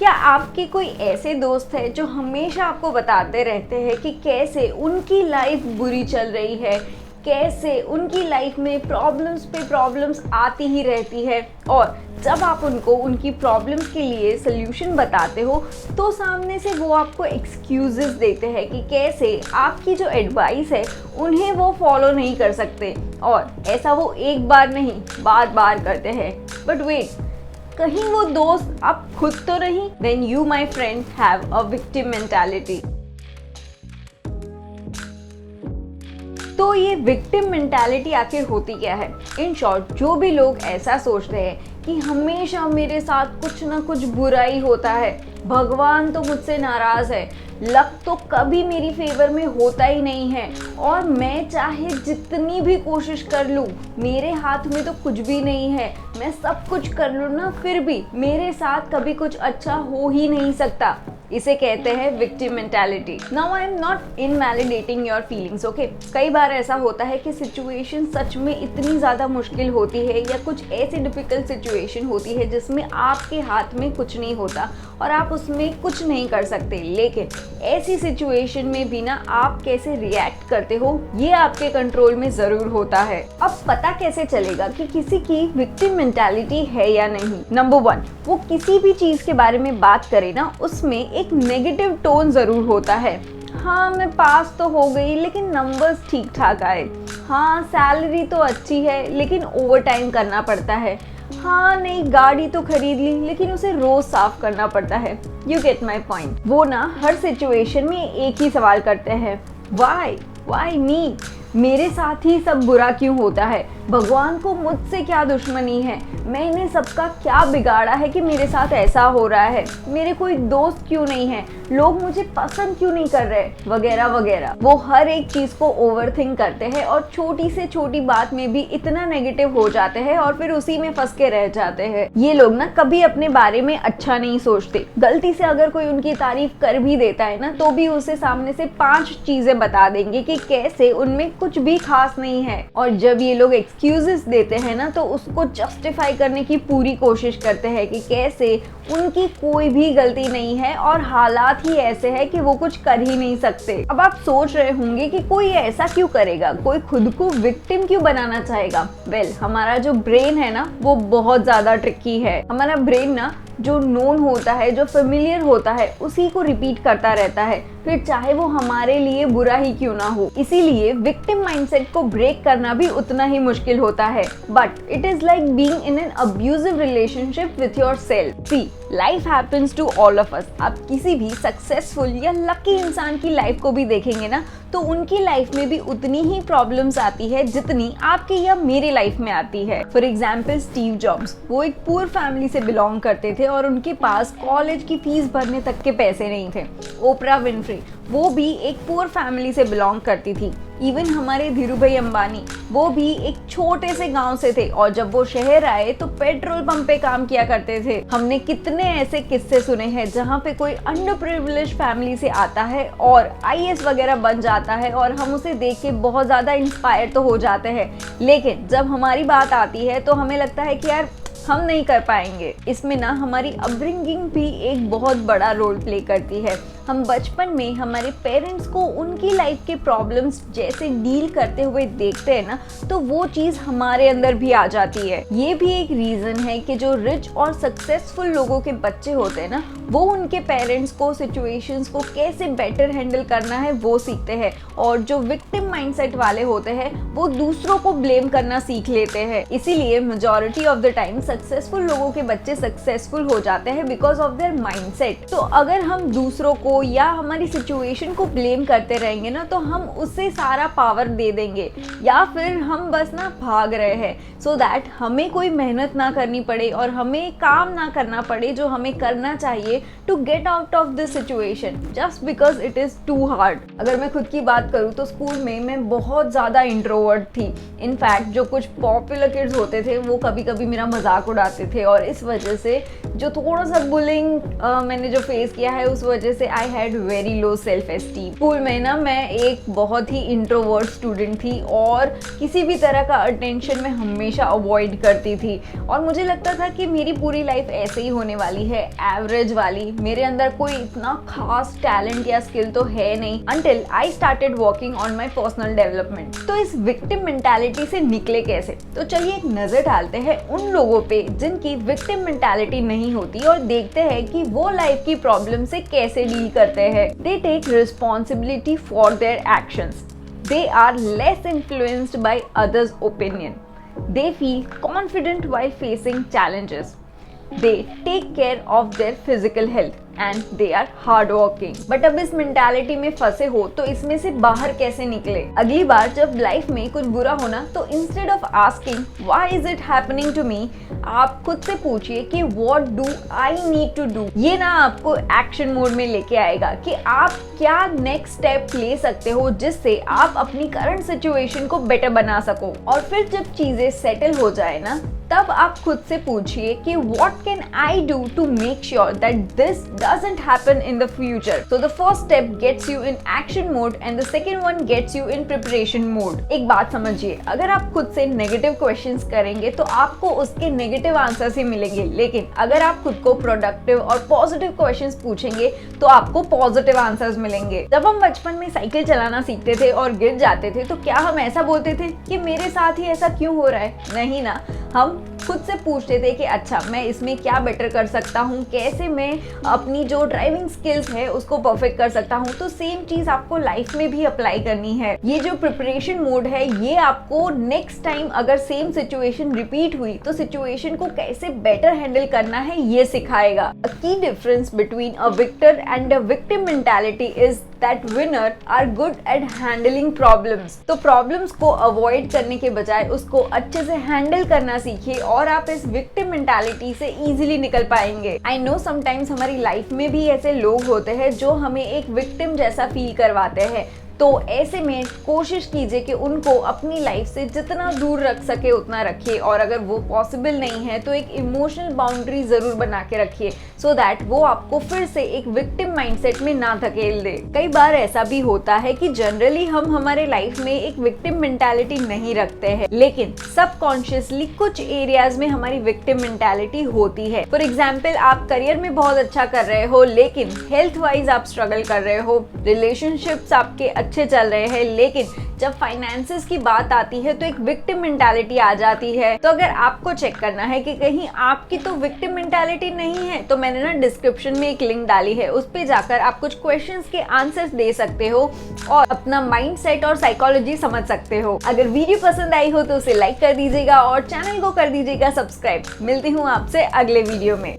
क्या आपके कोई ऐसे दोस्त है जो हमेशा आपको बताते रहते हैं कि कैसे उनकी लाइफ बुरी चल रही है, कैसे उनकी लाइफ में प्रॉब्लम्स पे प्रॉब्लम्स आती ही रहती है, और जब आप उनको उनकी प्रॉब्लम्स के लिए सल्यूशन बताते हो तो सामने से वो आपको एक्सक्यूजेस देते हैं कि कैसे आपकी जो एडवाइस है उन्हें वो फॉलो नहीं कर सकते, और ऐसा वो एक बार नहीं बार बार करते हैं। बट वेट, कहीं वो दोस्त आप खुद तो नहीं? Then you my friend have a victim mentality। तो ये विक्टिम मेंटालिटी आखिर होती क्या है? इन शॉर्ट, जो भी लोग ऐसा सोचते हैं कि हमेशा मेरे साथ कुछ ना कुछ बुराई होता है, भगवान तो मुझसे नाराज है, लक तो कभी मेरी फेवर में होता ही नहीं है, और मैं चाहे जितनी भी कोशिश कर लूँ मेरे हाथ में तो कुछ भी नहीं है, मैं सब कुछ कर लूँ ना फिर भी मेरे साथ कभी कुछ अच्छा हो ही नहीं सकता। इसे कहते हैं victim mentality. Now I am not invalidating your feelings, okay. कई बार ऐसा होता है कि सिचुएशन सच में इतनी ज़्यादा मुश्किल होती है या कुछ ऐसी डिफ़िकल्ट सिचुएशन होती है जिसमें आपके हाथ में कुछ नहीं होता और आप उसमें कुछ नहीं कर सकते, लेकिन ऐसी सिचुएशन में भी ना आप कैसे रिएक्ट करते हो ये आपके कंट्रोल में ज़रूर होता है। अब पता कैसे चलेगा कि किसी की विक्टिम मेंटालिटी है या नहीं? नंबर 1, वो किसी भी चीज़ के बारे में बात करे ना उसमें एक नेगेटिव टोन ज़रूर होता है। हाँ, मैं पास तो हो गई लेकिन नंबर्स ठीक ठाक आए। हाँ, सैलरी तो अच्छी है लेकिन ओवर टाइम करना पड़ता है। हाँ, नई गाड़ी तो खरीद ली लेकिन उसे रोज साफ करना पड़ता है। You get my point. वो ना हर सिचुएशन में एक ही सवाल करते हैं, वाई मी? मेरे साथ ही सब बुरा क्यों होता है? भगवान को मुझसे क्या दुश्मनी है? मैंने सबका क्या बिगाड़ा है कि मेरे साथ ऐसा हो रहा है? मेरे कोई दोस्त क्यों नहीं है? लोग मुझे पसंद क्यों नहीं कर रहे? वगैरह वगैरह। वो हर एक चीज़ को ओवरथिंक करते हैं और छोटी से छोटी बात में भी इतना नेगेटिव हो जाते हैं और फिर उसी में फंस के रह जाते हैं। ये लोग ना कभी अपने बारे में अच्छा नहीं सोचते। गलती से अगर कोई उनकी तारीफ कर भी देता है ना तो भी उसे सामने से 5 चीजें बता देंगे कि कैसे उनमें कुछ भी खास नहीं है, और जब ये लोग एक्सक्यूजेस देते हैं ना तो उसको जस्टिफाई करने की पूरी कोशिश करते हैं कि कैसे उनकी कोई भी गलती नहीं है और हालात ही ऐसे हैं कि वो कुछ कर ही नहीं सकते। अब आप सोच रहे होंगे कि कोई ऐसा क्यों करेगा, कोई खुद को विक्टिम क्यों बनाना चाहेगा? वेल, हमारा जो ब्रेन है ना वो बहुत ज्यादा ट्रिकी है। हमारा ब्रेन ना जो नोन होता है, जो फेमिलियर होता है, उसी को रिपीट करता रहता है, फिर चाहे वो हमारे लिए बुरा ही क्यों ना हो। इसीलिए विक्टिम माइंडसेट को ब्रेक करना भी उतना ही मुश्किल होता है। But it is like being in an abusive relationship with yourself. See, life happens to all of us. आप किसी भी सक्सेसफुल या लकी इंसान की लाइफ को भी देखेंगे ना तो उनकी लाइफ में भी उतनी ही प्रॉब्लम्स आती है जितनी आपकी या मेरी लाइफ में आती है। फॉर एग्जाम्पल, स्टीव जॉब्स, वो एक पुअर फैमिली से बिलोंग करते थे और उनके पास कॉलेज की फीस भरने तक के पैसे नहीं थे। ओपरा विनफ्री, वो भी एक पुअर फैमिली से बिलोंग करती थी। इवन हमारे धीरूभाई अंबानी, वो भी एक छोटे से गांव से थे और jab वो शहर आए तो पेट्रोल पंप पे काम किया करते थे। हमने कितने ऐसे किस्से सुने हैं जहाँ पे कोई अंडर प्रिविलेज फैमिली से आता है और IAS वगैरह बन जाता है और हम उसे देख के बहुत ज़्यादा इंस्पायर तो हो जाते हैं, लेकिन जब हमारी बात आती है तो हमें लगता है कि यार हम नहीं कर पाएंगे। इसमें ना हमारी अपब्रिंगिंग भी एक बहुत बड़ा रोल प्ले करती है। हम बचपन में हमारे पेरेंट्स को उनकी लाइफ के प्रॉब्लम्स जैसे डील करते हुए देखते हैं ना तो वो चीज़ हमारे अंदर भी आ जाती है। ये भी एक रीज़न है कि जो रिच और सक्सेसफुल लोगों के बच्चे होते हैं ना वो उनके पेरेंट्स को सिचुएशंस को कैसे बेटर हैंडल करना है वो सीखते हैं, और जो विक्टिम माइंडसेट वाले होते हैं वो दूसरों को ब्लेम करना सीख लेते हैं। इसीलिए majority of the time successful लोगों के बच्चे सक्सेसफुल हो जाते हैं बिकॉज ऑफ देयर माइंडसेट। तो अगर हम दूसरों को या हमारी सिचुएशन को ब्लेम करते रहेंगे ना तो हम उससे सारा पावर दे देंगे, या फिर हम बस ना भाग रहे हैं सो दैट हमें कोई मेहनत ना करनी पड़े और हमें काम ना करना पड़े जो हमें करना चाहिए to get out of this situation just because it is too hard. अगर मैं खुद की बात करूँ तो स्कूल में मैं बहुत ज़्यादा इंट्रोवर्ट थी। इनफैक्ट जो कुछ पॉपुलर किड्स होते थे वो कभी कभी मेरा मजाक मजाक उड़ाते थे, और इस वजह से जो थोड़ा सा बुलिंग मैंने जो फेस किया है उस वजह से I had very low self esteem. School में ना मैं एक बहुत ही इंट्रोवर्ट स्टूडेंट थी और किसी भी तरह का अटेंशन मैं हमेशा अवॉइड करती थी, और मुझे लगता था कि मेरी पूरी लाइफ ऐसे ही होने वाली है, एवरेज वाली, मेरे अंदर कोई इतना खास टैलेंट या स्किल तो है नहीं, until I started working on my personal development। तो इस विक्टिम मेंटालिटी से निकले कैसे? तो चलिए एक नजर डालते हैं उन लोगों पे जिनकी विक्टिम मेंटालिटी नहीं होती, और देखते हैं कि वो लाइफ की प्रॉब्लम से कैसे डील करते हैं। They take responsibility for their actions. They are less influenced by others' opinion. They feel confident while facing challenges. They take care of their physical health and they are hard working। But अब इस mentality में फंसे हो तो इसमें से बाहर कैसे निकले? अगली बार जब लाइफ में कुछ बुरा होना तो instead of asking why is it happening to me, आप खुद से पूछिए कि what do I need to do. ये ना आपको एक्शन मोड में लेके आएगा कि आप क्या नेक्स्ट स्टेप ले सकते हो जिससे आप अपनी करंट सिचुएशन को बेटर बना सको। और फिर जब चीजें सेटल हो जाए ना, तब आप खुद से पूछिए कि what can I do to make sure that this doesn't happen in the future। So the first step gets you in action mode and the second one gets you in preparation mode। एक बात समझिए, अगर आप खुद से negative questions करेंगे तो आपको उसके नेगेटिव आंसर्स ही मिलेंगे, लेकिन अगर आप खुद को प्रोडक्टिव और पॉजिटिव क्वेश्चंस पूछेंगे तो आपको पॉजिटिव आंसर्स मिलेंगे। जब हम बचपन में साइकिल चलाना सीखते थे और गिर जाते थे तो क्या हम ऐसा बोलते थे कि मेरे साथ ही ऐसा क्यों हो रहा है? नहीं ना, हम खुद से पूछते थे कि अच्छा मैं इसमें क्या बेटर कर सकता हूँ, कैसे मैं अपनी जो ड्राइविंग स्किल्स है उसको परफेक्ट कर सकता हूँ। तो सेम चीज आपको लाइफ में भी अप्लाई करनी है। ये जो प्रिपरेशन मोड है ये आपको नेक्स्ट टाइम अगर सेम सिचुएशन रिपीट हुई तो सिचुएशन को कैसे बेटर हैंडल करना है ये सिखाएगा। A key difference between a victor and a victim mentality is that winner are good at handling problems. तो प्रॉब्लम्स को अवॉइड करने के बजाय उसको अच्छे से हैंडल करना सीखिए और आप इस विक्टिम मेंटालिटी से इजीली निकल पाएंगे। आई नो समटाइम्स हमारी लाइफ में भी ऐसे लोग होते हैं जो हमें एक विक्टिम जैसा फील करवाते हैं, तो ऐसे में कोशिश कीजिए कि उनको अपनी लाइफ से जितना दूर रख सके उतना रखिए, और अगर वो पॉसिबल नहीं है तो एक इमोशनल बाउंड्री जरूर बना के रखिए सो दैट वो आपको फिर से एक विक्टिम माइंडसेट में ना धकेल दे। कई बार ऐसा भी होता है कि जनरली हम हमारे लाइफ में एक विक्टिम मेंटालिटी नहीं रखते हैं, लेकिन सबकॉन्शियसली कुछ एरियाज में हमारी विक्टिम मेंटालिटी होती है। फॉर एग्जाम्पल, आप करियर में बहुत अच्छा कर रहे हो लेकिन हेल्थ वाइज आप स्ट्रगल कर रहे हो, रिलेशनशिप्स आपके अच्छे चल रहे हैं, लेकिन जब फाइनेंसेस की बात आती है तो एक विक्टिम मेंटालिटी आ जाती है। तो अगर आपको चेक करना है कि कहीं आपकी तो विक्टिम मेंटालिटी नहीं है तो मैंने ना डिस्क्रिप्शन में एक लिंक डाली है, उस पे जाकर आप कुछ क्वेश्चंस के आंसर्स दे सकते हो और अपना माइंडसेट और साइकोलॉजी समझ सकते हो। अगर वीडियो पसंद आई हो तो उसे लाइक कर दीजिएगा और चैनल को कर दीजिएगा सब्सक्राइब। मिलती हूँ आपसे अगले वीडियो में।